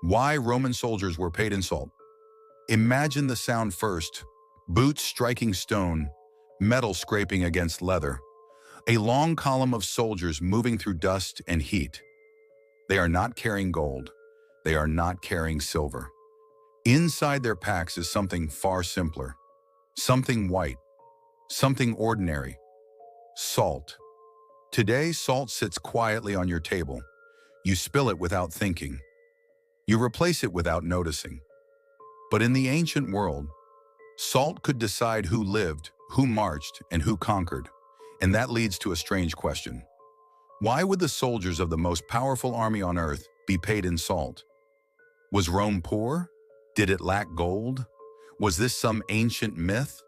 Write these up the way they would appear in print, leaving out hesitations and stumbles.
Why Roman soldiers were paid in salt. Imagine the sound first. Boots striking stone, metal scraping against leather. A long column of soldiers moving through dust and heat. They are not carrying gold. They are not carrying silver. Inside their packs is something far simpler. Something white. Something ordinary. Salt. Today, salt sits quietly on your table. You spill it without thinking. You replace it without noticing. But in the ancient world, salt could decide who lived, who marched, and who conquered. And that leads to a strange question. Why would the soldiers of the most powerful army on earth be paid in salt? Was Rome poor? Did it lack gold? Was this some ancient myth?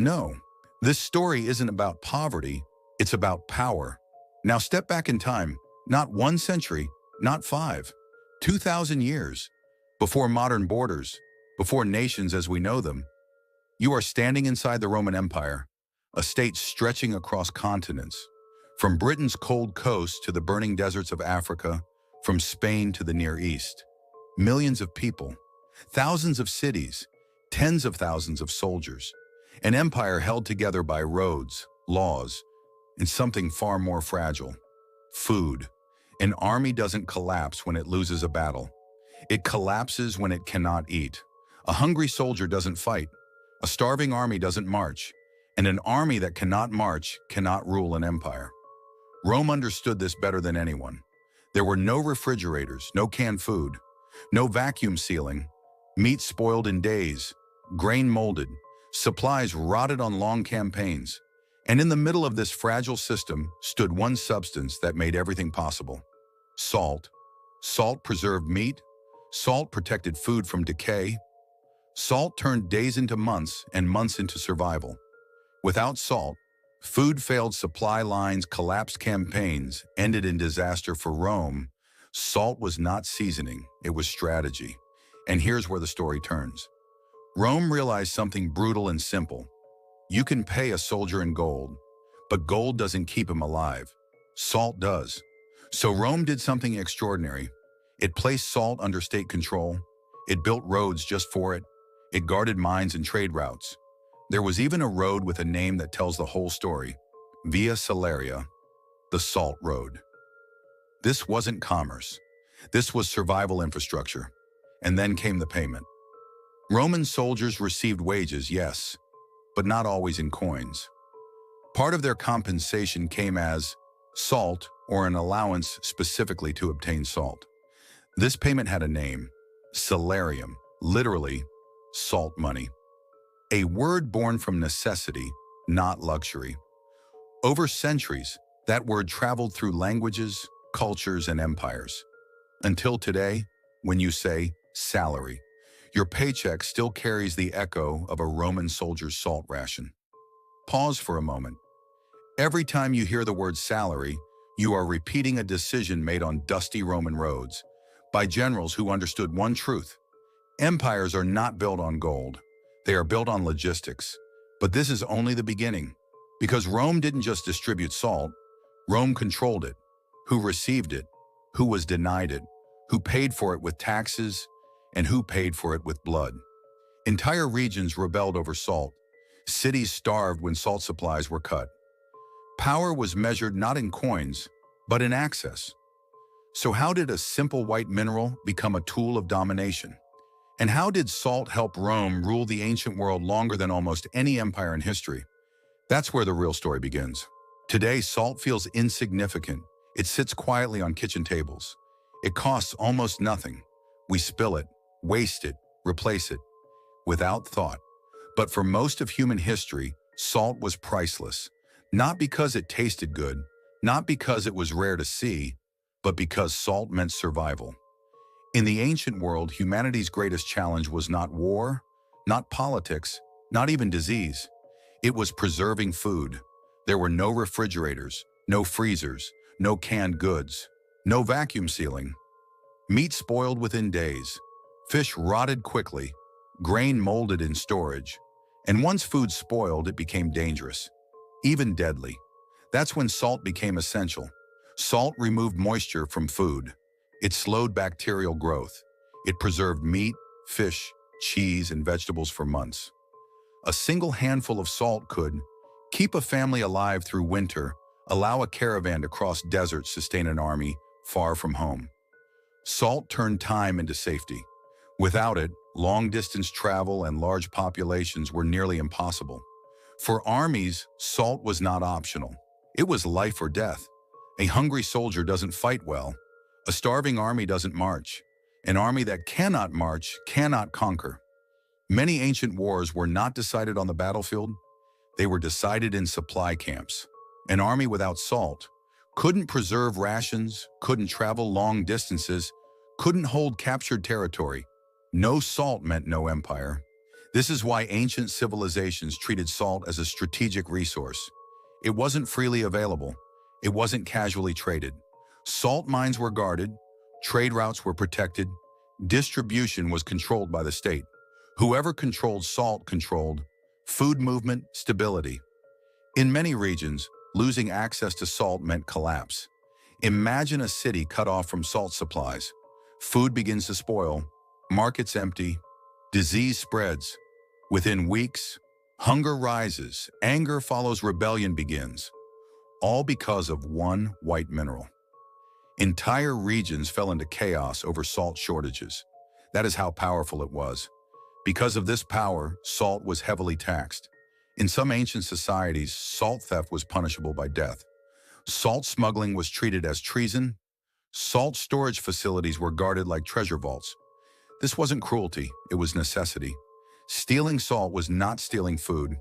No. This story isn't about poverty, it's about power. Now step back in time, not 1 century, not 5, 2,000 years, before modern borders, before nations as we know them. You are standing inside the Roman Empire, a state stretching across continents, from Britain's cold coast to the burning deserts of Africa, from Spain to the Near East. Millions of people, thousands of cities, tens of thousands of soldiers. An empire held together by roads, laws, and something far more fragile. Food. An army doesn't collapse when it loses a battle. It collapses when it cannot eat. A hungry soldier doesn't fight. A starving army doesn't march. And an army that cannot march cannot rule an empire. Rome understood this better than anyone. There were no refrigerators, no canned food, no vacuum sealing, meat spoiled in days, grain molded, supplies rotted on long campaigns. And in the middle of this fragile system stood one substance that made everything possible. Salt. Salt preserved meat. Salt protected food from decay. Salt turned days into months and months into survival. Without salt, food failed, supply lines collapsed, campaigns ended in disaster. For Rome, salt was not seasoning, it was strategy. And here's where the story turns. Rome realized something brutal and simple. You can pay a soldier in gold, but gold doesn't keep him alive. Salt does. So Rome did something extraordinary. It placed salt under state control. It built roads just for it. It guarded mines and trade routes. There was even a road with a name that tells the whole story. Via Salaria, the Salt Road. This wasn't commerce. This was survival infrastructure. And then came the payment. Roman soldiers received wages, yes, but not always in coins. Part of their compensation came as salt or an allowance specifically to obtain salt. This payment had a name, salarium, literally salt money. A word born from necessity, not luxury. Over centuries, that word traveled through languages, cultures, and empires. Until today, when you say salary, your paycheck still carries the echo of a Roman soldier's salt ration. Pause for a moment. Every time you hear the word salary, you are repeating a decision made on dusty Roman roads by generals who understood one truth. Empires are not built on gold. They are built on logistics. But this is only the beginning. Because Rome didn't just distribute salt, Rome controlled it. Who received it? Who was denied it? Who paid for it with taxes? And who paid for it with blood? Entire regions rebelled over salt. Cities starved when salt supplies were cut. Power was measured not in coins, but in access. So how did a simple white mineral become a tool of domination? And how did salt help Rome rule the ancient world longer than almost any empire in history? That's where the real story begins. Today, salt feels insignificant. It sits quietly on kitchen tables. It costs almost nothing. We spill it, waste it, replace it, without thought. But for most of human history, salt was priceless. Not because it tasted good, not because it was rare to see, but because salt meant survival. In the ancient world, humanity's greatest challenge was not war, not politics, not even disease. It was preserving food. There were no refrigerators, no freezers, no canned goods, no vacuum sealing. Meat spoiled within days. Fish rotted quickly. Grain molded in storage. And once food spoiled, it became dangerous, even deadly. That's when salt became essential. Salt removed moisture from food. It slowed bacterial growth. It preserved meat, fish, cheese, and vegetables for months. A single handful of salt could keep a family alive through winter, allow a caravan to cross deserts, sustain an army far from home. Salt turned time into safety. Without it, long-distance travel and large populations were nearly impossible. For armies, salt was not optional. It was life or death. A hungry soldier doesn't fight well. A starving army doesn't march. An army that cannot march cannot conquer. Many ancient wars were not decided on the battlefield. They were decided in supply camps. An army without salt couldn't preserve rations, couldn't travel long distances, couldn't hold captured territory. No salt meant no empire. This is why ancient civilizations treated salt as a strategic resource. It wasn't freely available. It wasn't casually traded. Salt mines were guarded, trade routes were protected, distribution was controlled by the state. Whoever controlled salt controlled food movement, stability. In many regions, losing access to salt meant collapse. Imagine a city cut off from salt supplies. Food begins to spoil, markets empty, disease spreads. Within weeks, hunger rises, anger follows, rebellion begins, all because of one white mineral. Entire regions fell into chaos over salt shortages. That is how powerful it was. Because of this power, salt was heavily taxed. In some ancient societies, salt theft was punishable by death. Salt smuggling was treated as treason. Salt storage facilities were guarded like treasure vaults. This wasn't cruelty, it was necessity. Stealing salt was not stealing food,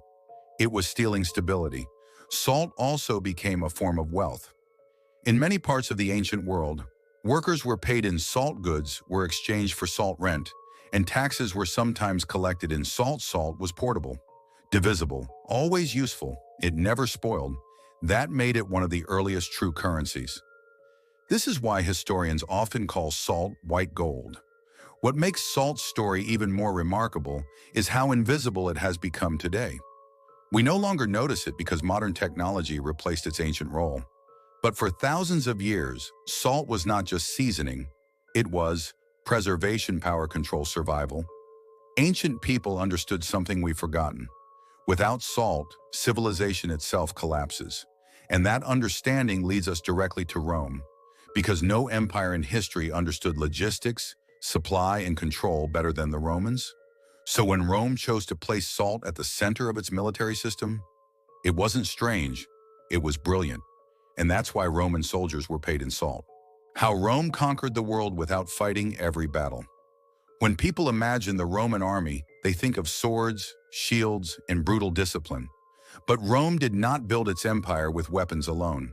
it was stealing stability. Salt also became a form of wealth. In many parts of the ancient world, workers were paid in salt, goods were exchanged for salt rent, and taxes were sometimes collected in salt. Salt was portable, divisible, always useful, it never spoiled. That made it one of the earliest true currencies. This is why historians often call salt white gold. What makes salt's story even more remarkable is how invisible it has become today. We no longer notice it because modern technology replaced its ancient role. But for thousands of years, salt was not just seasoning, it was preservation, power, control, survival. Ancient people understood something we've forgotten. Without salt, civilization itself collapses. And that understanding leads us directly to Rome, because no empire in history understood logistics, supply, and control better than the Romans. So when Rome chose to place salt at the center of its military system, it wasn't strange, it was brilliant. And that's why Roman soldiers were paid in salt. How Rome conquered the world without fighting every battle. When people imagine the Roman army, they think of swords, shields, and brutal discipline. But Rome did not build its empire with weapons alone.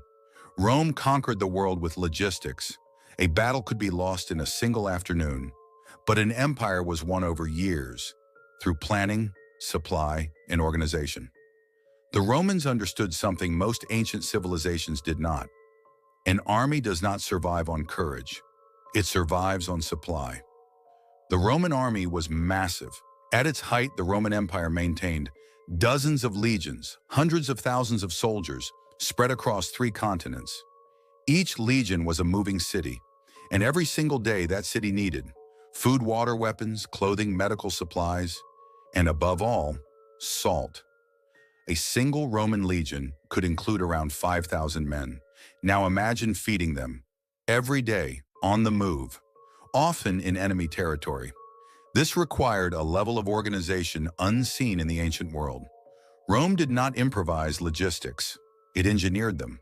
Rome conquered the world with logistics. A battle could be lost in a single afternoon, but an empire was won over years, through planning, supply, and organization. The Romans understood something most ancient civilizations did not. An army does not survive on courage. It survives on supply. The Roman army was massive. At its height, the Roman Empire maintained dozens of legions, hundreds of thousands of soldiers, spread across 3 continents. Each legion was a moving city, and every single day that city needed food, water, weapons, clothing, medical supplies, and above all, salt. A single Roman legion could include around 5,000 men. Now imagine feeding them every day, on the move, often in enemy territory. This required a level of organization unseen in the ancient world. Rome did not improvise logistics, it engineered them.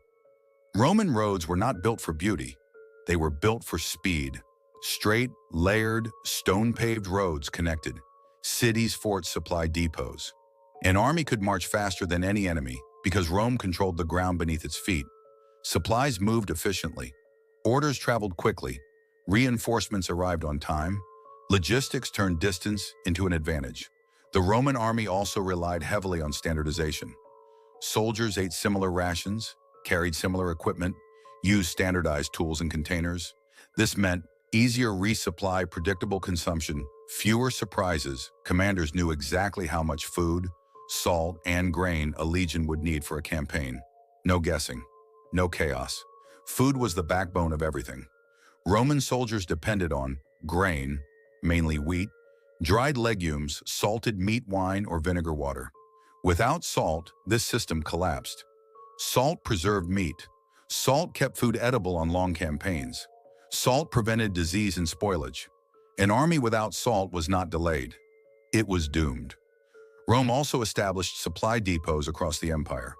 Roman roads were not built for beauty, they were built for speed. Straight, layered, stone-paved roads connected cities, forts, supply depots. An army could march faster than any enemy because Rome controlled the ground beneath its feet. Supplies moved efficiently. Orders traveled quickly. Reinforcements arrived on time. Logistics turned distance into an advantage. The Roman army also relied heavily on standardization. Soldiers ate similar rations, carried similar equipment, used standardized tools and containers. This meant easier resupply, predictable consumption, fewer surprises. Commanders knew exactly how much food, salt, and grain a legion would need for a campaign. No guessing, no chaos. Food was the backbone of everything. Roman soldiers depended on grain, mainly wheat, dried legumes, salted meat, wine, or vinegar water. Without salt, this system collapsed. Salt preserved meat. Salt kept food edible on long campaigns. Salt prevented disease and spoilage. An army without salt was not delayed. It was doomed. Rome also established supply depots across the empire.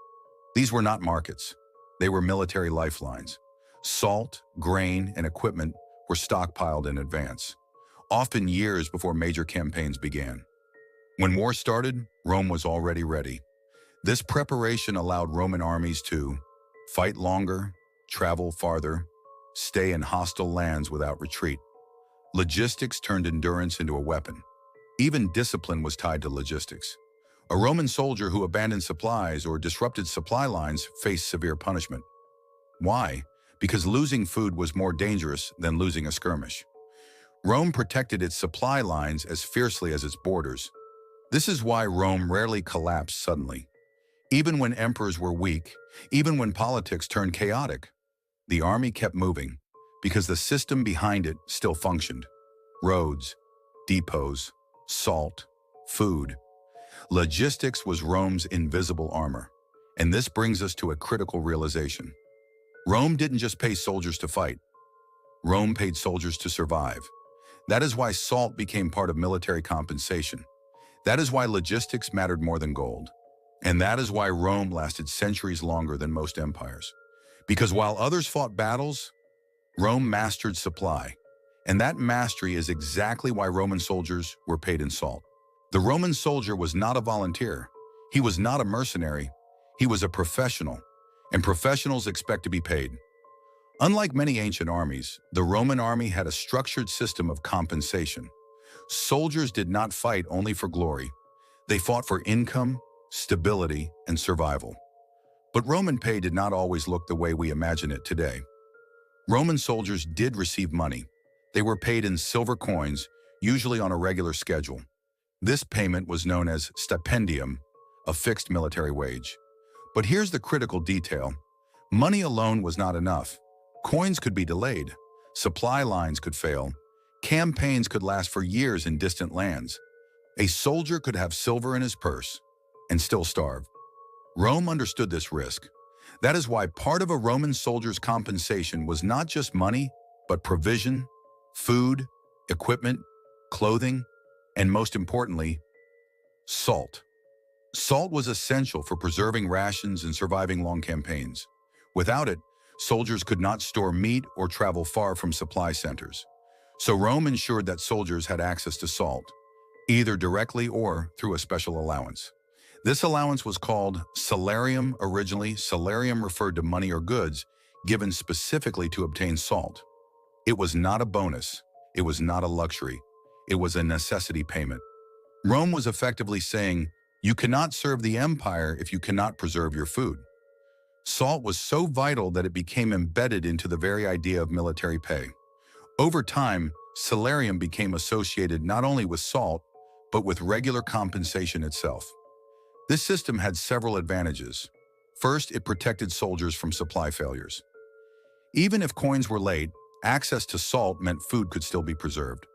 These were not markets. They were military lifelines. Salt, grain, and equipment were stockpiled in advance, often years before major campaigns began. When war started, Rome was already ready. This preparation allowed Roman armies to fight longer, travel farther, stay in hostile lands without retreat. Logistics turned endurance into a weapon. Even discipline was tied to logistics. A Roman soldier who abandoned supplies or disrupted supply lines faced severe punishment. Why? Because losing food was more dangerous than losing a skirmish. Rome protected its supply lines as fiercely as its borders. This is why Rome rarely collapsed suddenly. Even when emperors were weak, even when politics turned chaotic, the army kept moving because the system behind it still functioned. Roads, depots, salt, food. Logistics was Rome's invisible armor. And this brings us to a critical realization. Rome didn't just pay soldiers to fight. Rome paid soldiers to survive. That is why salt became part of military compensation. That is why logistics mattered more than gold. And that is why Rome lasted centuries longer than most empires. Because while others fought battles, Rome mastered supply. And that mastery is exactly why Roman soldiers were paid in salt. The Roman soldier was not a volunteer. He was not a mercenary. He was a professional. And professionals expect to be paid. Unlike many ancient armies, the Roman army had a structured system of compensation. Soldiers did not fight only for glory. They fought for income, stability, and survival. But Roman pay did not always look the way we imagine it today. Roman soldiers did receive money. They were paid in silver coins, usually on a regular schedule. This payment was known as stipendium, a fixed military wage. But here's the critical detail. Money alone was not enough. Coins could be delayed. Supply lines could fail. Campaigns could last for years in distant lands. A soldier could have silver in his purse and still starve. Rome understood this risk. That is why part of a Roman soldier's compensation was not just money, but provision, food, equipment, clothing, and most importantly, salt. Salt was essential for preserving rations and surviving long campaigns. Without it, soldiers could not store meat or travel far from supply centers. So Rome ensured that soldiers had access to salt, either directly or through a special allowance. This allowance was called salarium originally. Salarium referred to money or goods given specifically to obtain salt. It was not a bonus. It was not a luxury. It was a necessity payment. Rome was effectively saying, you cannot serve the empire if you cannot preserve your food. Salt was so vital that it became embedded into the very idea of military pay. Over time, salarium became associated not only with salt, but with regular compensation itself. This system had several advantages. First, it protected soldiers from supply failures. Even if coins were late, access to salt meant food could still be preserved.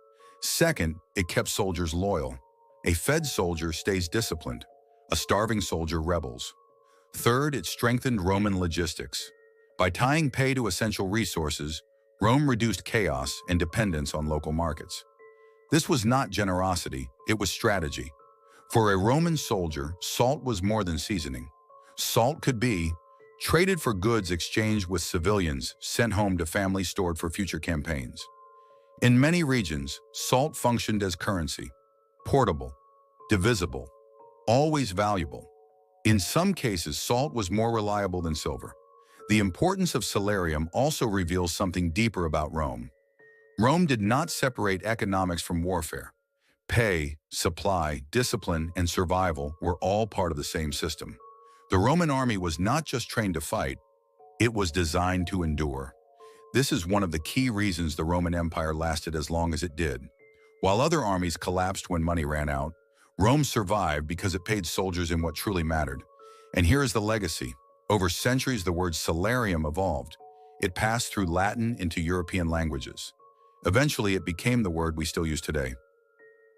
Second, it kept soldiers loyal. A fed soldier stays disciplined. A starving soldier rebels. Third, it strengthened Roman logistics. By tying pay to essential resources, Rome reduced chaos and dependence on local markets. This was not generosity, it was strategy. For a Roman soldier, salt was more than seasoning. Salt could be traded for goods exchanged with civilians sent home to families stored for future campaigns. In many regions, salt functioned as currency, portable, divisible, always valuable. In some cases, salt was more reliable than silver. The importance of salarium also reveals something deeper about Rome. Rome did not separate economics from warfare. Pay, supply, discipline, and survival were all part of the same system. The Roman army was not just trained to fight, it was designed to endure. This is one of the key reasons the Roman Empire lasted as long as it did. While other armies collapsed when money ran out, Rome survived because it paid soldiers in what truly mattered. And here is the legacy. Over centuries, the word salarium evolved. It passed through Latin into European languages. Eventually, it became the word we still use today.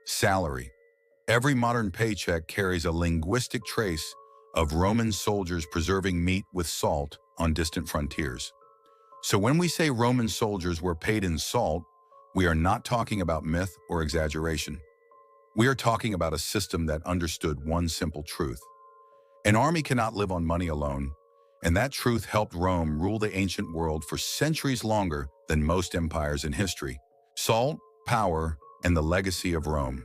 Salary. Every modern paycheck carries a linguistic trace of Roman soldiers preserving meat with salt on distant frontiers. So when we say Roman soldiers were paid in salt, we are not talking about myth or exaggeration. We are talking about a system that understood one simple truth. An army cannot live on money alone, and that truth helped Rome rule the ancient world for centuries longer than most empires in history. Salt, power, and the legacy of Rome.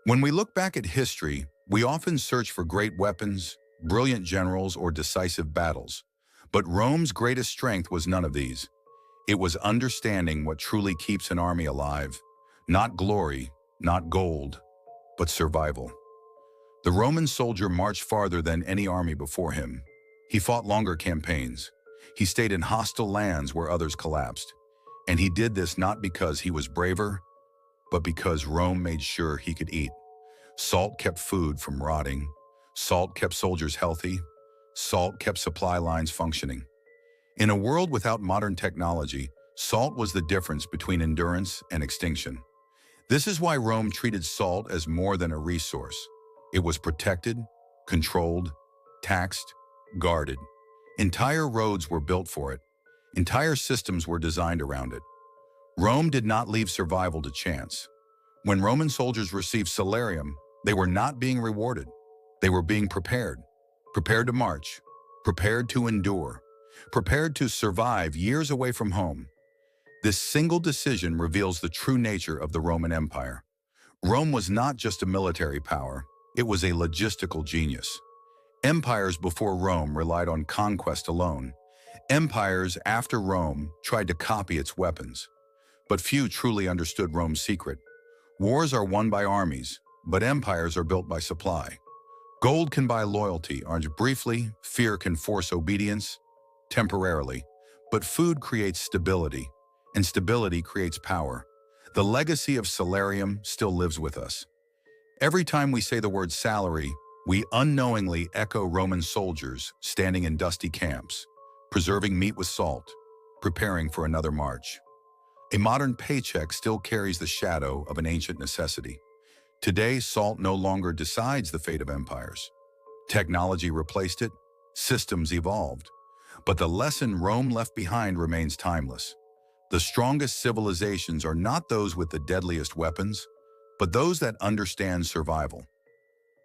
When we look back at history, we often search for great weapons, brilliant generals, or decisive battles. But Rome's greatest strength was none of these. It was understanding what truly keeps an army alive. Not glory, not gold, but survival. The Roman soldier marched farther than any army before him. He fought longer campaigns. He stayed in hostile lands where others collapsed. And he did this not because he was braver, but because Rome made sure he could eat. Salt kept food from rotting. Salt kept soldiers healthy. Salt kept supply lines functioning. In a world without modern technology, salt was the difference between endurance and extinction. This is why Rome treated salt as more than a resource. It was protected, controlled, taxed, guarded. Entire roads were built for it. Entire systems were designed around it. Rome did not leave survival to chance. When Roman soldiers received salarium, they were not being rewarded. They were being prepared. Prepared to march. Prepared to endure. Prepared to survive years away from home. This single decision reveals the true nature of the Roman Empire. Rome was not just a military power, it was a logistical genius. Empires before Rome relied on conquest alone. Empires after Rome tried to copy its weapons. But few truly understood Rome's secret. Wars are won by armies, but empires are built by supply. Gold can buy loyalty, and briefly, fear can force obedience, temporarily. But food creates stability, and stability creates power. The legacy of salarium still lives with us. Every time we say the word salary, we unknowingly echo Roman soldiers standing in dusty camps, preserving meat with salt, preparing for another march. A modern paycheck still carries the shadow of an ancient necessity. Today, salt no longer decides the fate of empires. Technology replaced it, systems evolved. But the lesson Rome left behind remains timeless. The strongest civilizations are not those with the deadliest weapons, but those that understand survival.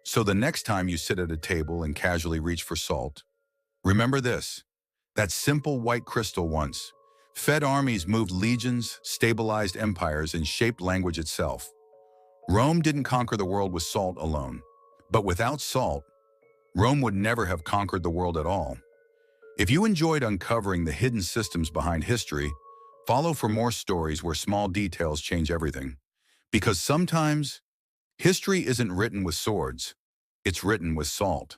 So the next time you sit at a table and casually reach for salt, remember this: that simple white crystal once fed armies, moved legions, stabilized empires, and shaped language itself. Rome didn't conquer the world with salt alone. But without salt, Rome would never have conquered the world at all. If you enjoyed uncovering the hidden systems behind history, follow for more stories where small details change everything. Because sometimes, history isn't written with swords, it's written with salt.